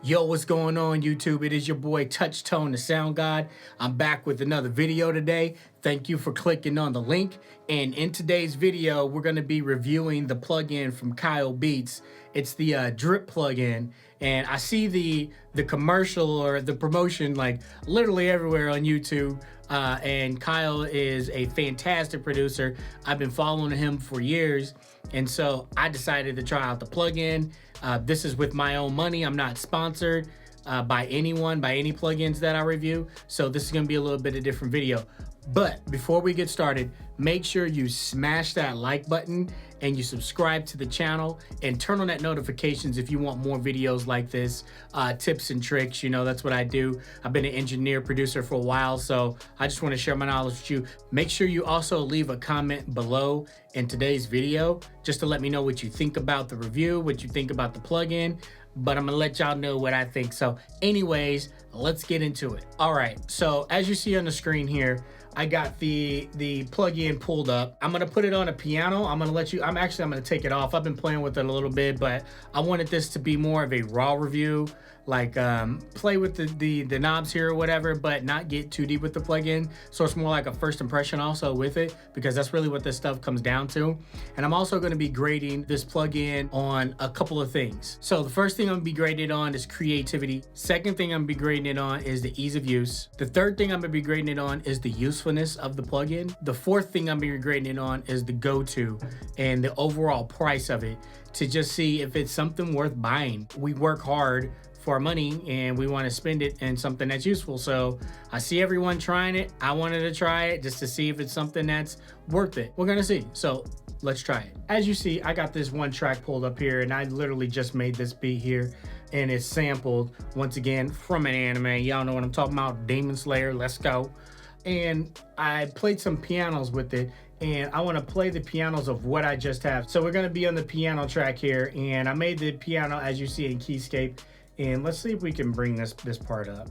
Yo, what's going on, YouTube? It is your boy TouchTone, the Sound God. I'm back with another video today. Thank you for clicking on the link. And in today's video, we're going to be reviewing the plugin from Kyle Beats. It's the drip plugin, and I see the commercial or the promotion like literally everywhere on YouTube. And Kyle is a fantastic producer. I've been following him for years, and so I decided to try out the plugin. This is with my own money. I'm not sponsored by anyone, by any plugins that I review. So this is gonna be a little bit of different video. But before we get started, make sure you smash that like button and you subscribe to the channel and turn on that notifications if you want more videos like this, tips and tricks. You know, that's what I do. I've been an engineer producer for a while, so I just want to share my knowledge with you. Make sure you also leave a comment below in today's video just to let me know what you think about the review, what you think about the plugin. But I'm gonna let y'all know what I think. So anyways, let's get into it. All right, so as you see on the screen here, I got the plugin pulled up. I'm gonna put it on a piano. I'm gonna take it off. I've been playing with it a little bit, but I wanted this to be more of a raw review, like play with the knobs here or whatever, but not get too deep with the plugin. So it's more like a first impression also with it, because that's really what this stuff comes down to. And I'm also gonna be grading this plugin on a couple of things. So the first thing I'm gonna be grading on is creativity. Second thing I'm gonna be grading it on is the ease of use. The third thing I'm gonna be grading it on is the usefulness of the plugin. The fourth thing I'm gonna be grading it on is the go-to and the overall price of it, to just see if it's something worth buying. We work hard for our money and we want to spend it in something that's useful. So I see everyone trying it. I wanted to try it just to see if it's something that's worth it. We're gonna see. So let's try it. As you see, I got this one track pulled up here, and I literally just made this beat here, and it's sampled once again from an anime. Y'all know what I'm talking about, Demon Slayer. Let's go. And I played some pianos with it, and I want to play the pianos of what I just have. So we're going to be on the piano track here, and I made the piano as you see in Keyscape, and let's see if we can bring this part up.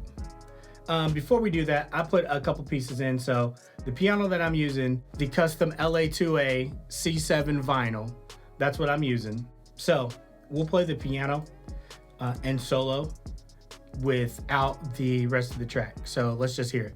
Before we do that, I put a couple pieces in. So the piano that I'm using, the custom LA2A C7 vinyl, that's what I'm using. So we'll play the piano and solo without the rest of the track. So let's just hear it.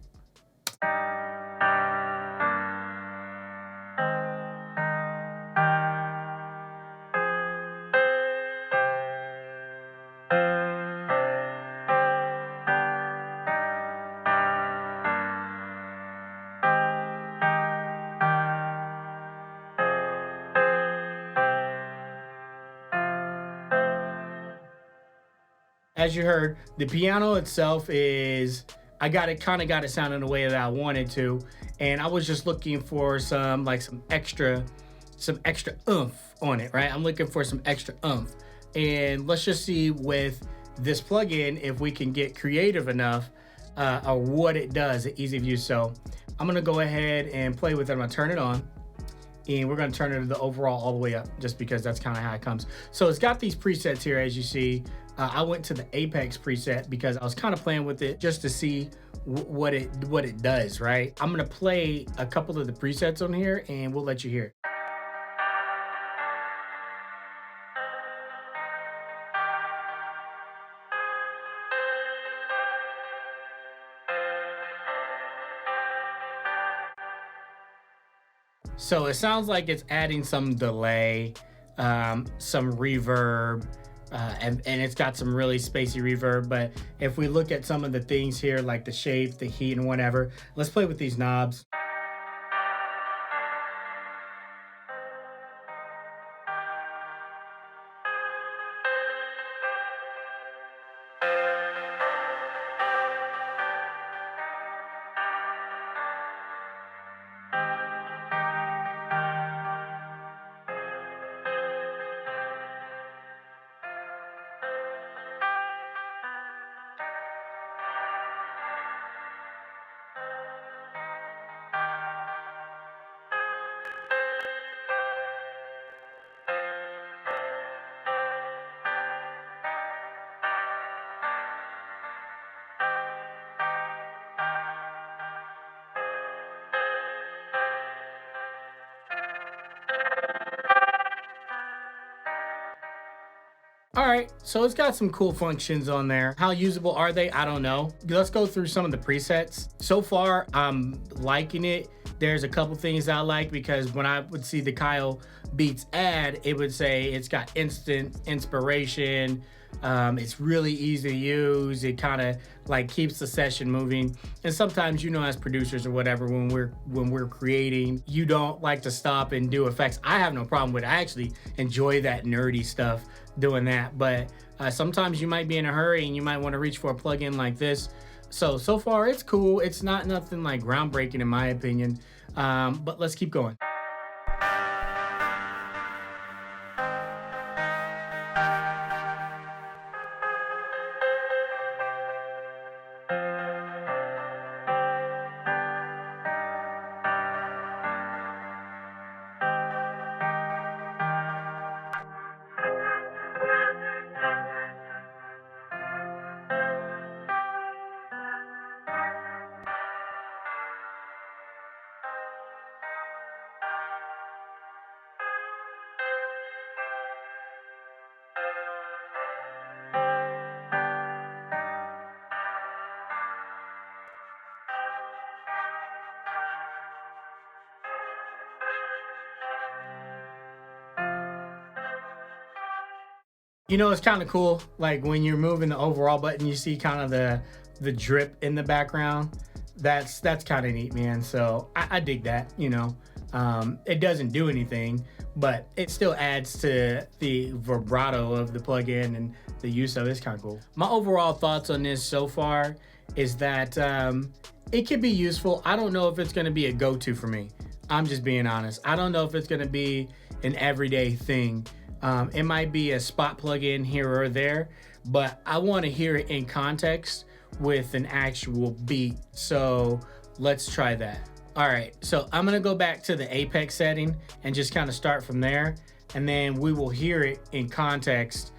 As you heard, the piano itself is, I got it, kind of got it sounding the way that I wanted to, and I was just looking for some extra oomph on it, right? I'm looking for some extra oomph, and let's just see with this plugin if we can get creative enough or what it does, the ease of use. So I'm gonna go ahead and play with it. I'm gonna turn it on, and we're gonna turn it to the overall all the way up, just because that's kind of how it comes. So it's got these presets here, as you see. I went to the Apex preset because I was kind of playing with it just to see what it does, right? I'm gonna play a couple of the presets on here, and we'll let you hear it. So it sounds like it's adding some delay, some reverb, and it's got some really spacey reverb. But if we look at some of the things here, like the shape, the heat, and whatever, let's play with these knobs. right, so it's got some cool functions on there. How usable are they? I don't know. Let's go through some of the presets. So far, I'm liking it. There's a couple things I like, because when I would see the Kyle Beats ad, it would say it's got instant inspiration. It's really easy to use. It kind of like keeps the session moving. And sometimes, you know, as producers or whatever, when we're creating, you don't like to stop and do effects. I have no problem with it. I actually enjoy that nerdy stuff doing that. But sometimes you might be in a hurry and you might want to reach for a plugin like this. So far it's cool. It's not nothing like groundbreaking in my opinion. But let's keep going. You know, it's kind of cool. Like when you're moving the overall button, you see kind of the drip in the background. That's kind of neat, man. So I dig that. You know, it doesn't do anything, but it still adds to the vibrato of the plugin, and the use of it is kind of cool. My overall thoughts on this so far is that it could be useful. I don't know if it's going to be a go-to for me. I'm just being honest. I don't know if it's going to be an everyday thing. It might be a spot plugin here or there, but I want to hear it in context with an actual beat. So let's try that. All right, so I'm gonna go back to the apex setting and just kind of start from there, and then we will hear it in context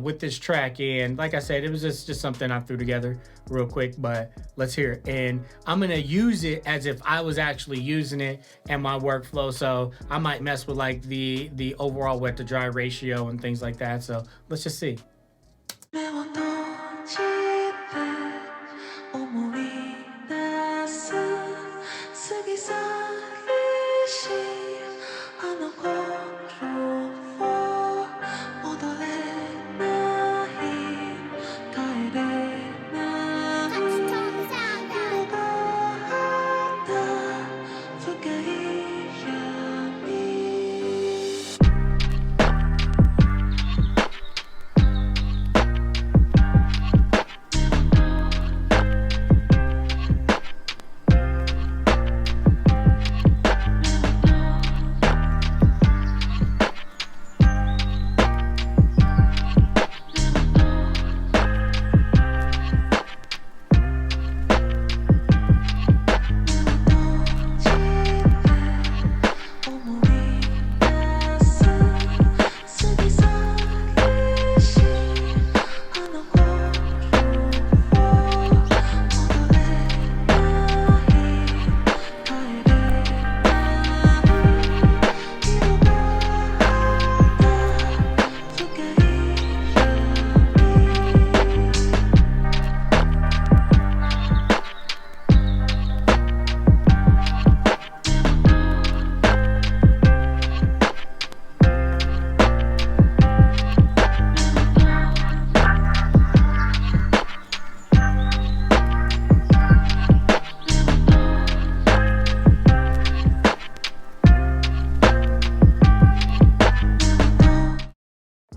with this track. And like I said, it was just something I threw together real quick, but let's hear it. And I'm gonna use it as if I was actually using it in my workflow. So I might mess with like the overall wet to dry ratio and things like that. So let's just see.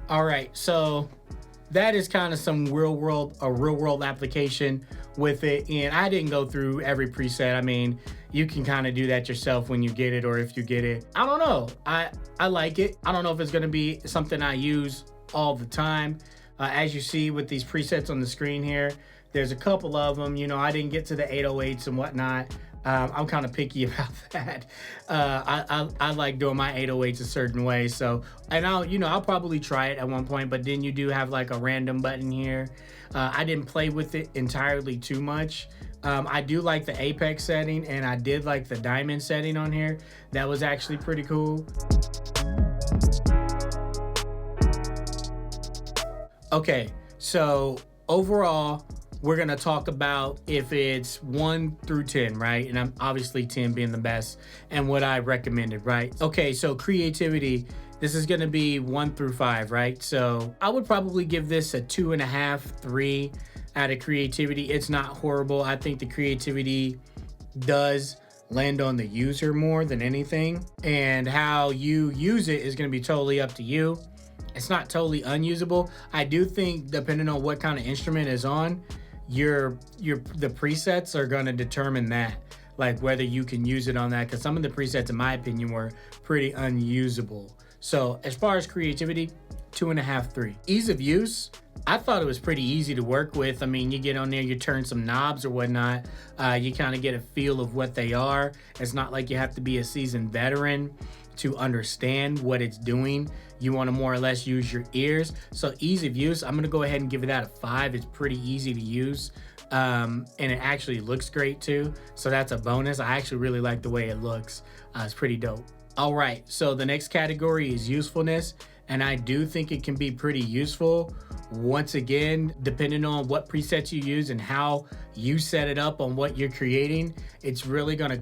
All right, so that is kind of some real world application with it. And I didn't go through every preset. I mean, you can kind of do that yourself when you get it, or if you get it. I don't know. I like it. I don't know if it's going to be something I use all the time. As you see with these presets on the screen here, there's a couple of them. You know, I didn't get to the 808s and whatnot. I'm kind of picky about that. I like doing my 808s a certain way. So, and I'll probably try it at one point, but then you do have like a random button here. I didn't play with it entirely too much. I do like the apex setting, and I did like the diamond setting on here. That was actually pretty cool. Okay, so overall, we're gonna talk about if it's 1 through 10, right? And I'm obviously 10 being the best and what I recommended, right? Okay, so creativity, this is gonna be 1 through 5, right? So I would probably give this a 2.5, 3 out of creativity. It's not horrible. I think the creativity does land on the user more than anything, and how you use it is going to be totally up to you. It's not totally unusable. I do think depending on what kind of instrument is on, the presets are going to determine that, like whether you can use it on that, because some of the presets in my opinion were pretty unusable. So as far as creativity, 2.5, 3. Ease of use, I thought it was pretty easy to work with. I mean, you get on there, you turn some knobs or whatnot. You kind of get a feel of what they are. It's not like you have to be a seasoned veteran to understand what it's doing. You want to more or less use your ears. So ease of use, I'm going to go ahead and give it that a 5. It's pretty easy to use. And it actually looks great too. So that's a bonus. I actually really like the way it looks. It's pretty dope. All right, so the next category is usefulness. And I do think it can be pretty useful. Once again, depending on what presets you use and how you set it up on what you're creating, it's really gonna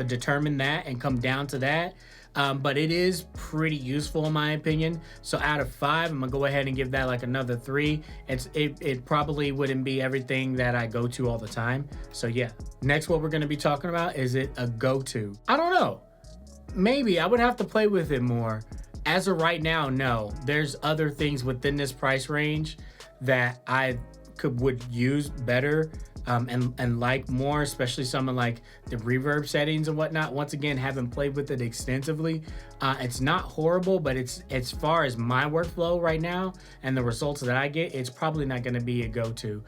determine that and come down to that. But it is pretty useful in my opinion. So out of 5, I'm gonna go ahead and give that like another 3. It probably wouldn't be everything that I go to all the time. So yeah. Next, what we're gonna be talking about, is it a go-to? I don't know. Maybe I would have to play with it more. As of right now, no. There's other things within this price range that I would use better and like more, especially some of like the reverb settings and whatnot. Once again, haven't played with it extensively. It's not horrible, but it's, as far as my workflow right now and the results that I get, it's probably not going to be a go-to.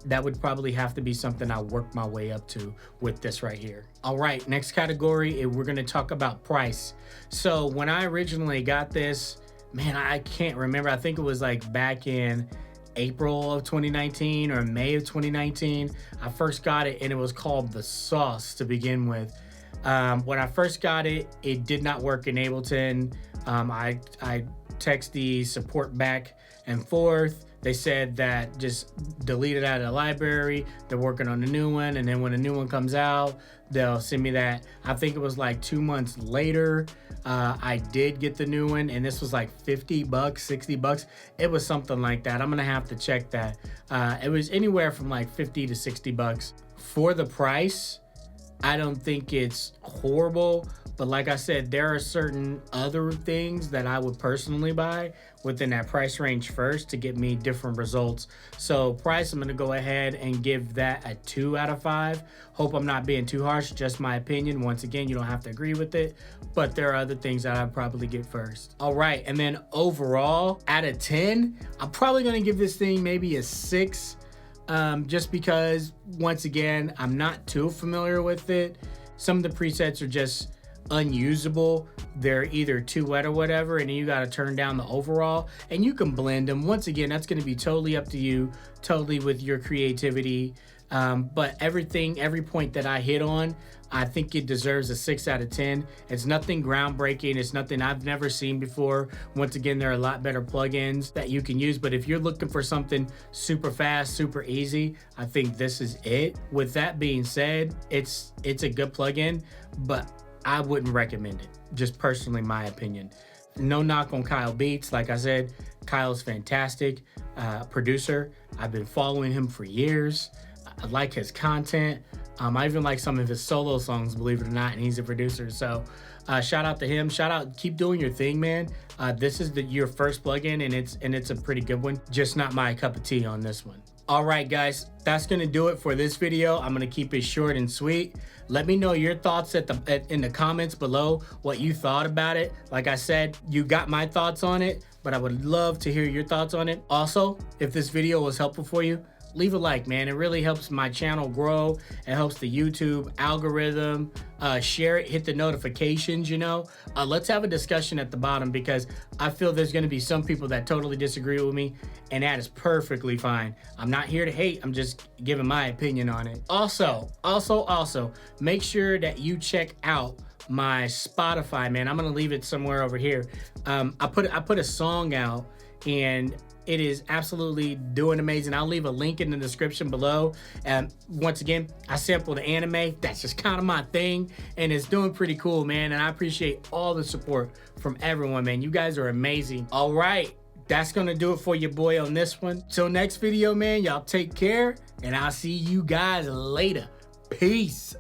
That would probably have to be something I work my way up to with this right here. All right, next category, we're going to talk about price. So when I originally got this, man, I can't remember. I think it was like back in April of 2019 or May of 2019. I first got it and it was called the Sauce to begin with. When I first got it, it did not work in Ableton. I text the support back and forth. They said that just delete it out of the library. They're working on a new one, and then when a new one comes out, they'll send me that. I think it was like 2 months later, I did get the new one, and this was like $50, $60. It was something like that. I'm gonna have to check that. It was anywhere from like $50 to $60. For the price, I don't think it's horrible, but like I said, there are certain other things that I would personally buy within that price range first to get me different results. So price, I'm gonna go ahead and give that a 2 out of 5. Hope I'm not being too harsh, just my opinion. Once again, you don't have to agree with it, but there are other things that I'd probably get first. All right, and then overall, out of 10, I'm probably gonna give this thing maybe a 6. Just because, once again, I'm not too familiar with it. Some of the presets are just unusable. They're either too wet or whatever, and then you got to turn down the overall, and you can blend them. Once again, that's going to be totally up to you, totally with your creativity. But every point that I hit on, I think it deserves a 6 out of 10. It's nothing groundbreaking. It's nothing I've never seen before. Once again, there are a lot better plugins that you can use, but if you're looking for something super fast, super easy, I think this is it. With that being said, it's a good plugin, but I wouldn't recommend it. Just personally, my opinion. No knock on Kyle Beats. Like I said, Kyle's fantastic producer. I've been following him for years. I like his content. I even like some of his solo songs, believe it or not, and he's a producer. So shout out to him. Shout out, keep doing your thing, man. This is your first plugin, and it's a pretty good one. Just not my cup of tea on this one. All right, guys, that's gonna do it for this video. I'm gonna keep it short and sweet. Let me know your thoughts in the comments below, what you thought about it. Like I said, you got my thoughts on it, but I would love to hear your thoughts on it. Also, if this video was helpful for you, leave a like, man. It really helps my channel grow. It helps the YouTube algorithm. Share it, hit the notifications, you know. Let's have a discussion at the bottom, because I feel there's gonna be some people that totally disagree with me, and that is perfectly fine. I'm not here to hate, I'm just giving my opinion on it. Also, make sure that you check out my Spotify, man. I'm gonna leave it somewhere over here. I put a song out, and It is absolutely doing amazing. I'll leave a link in the description below. And once again, I sample the anime. That's just kind of my thing, and it's doing pretty cool, man. And I appreciate all the support from everyone, man. You guys are amazing. All right, that's gonna do it for your boy on this one. Till next video, man, y'all take care, and I'll see you guys later. Peace.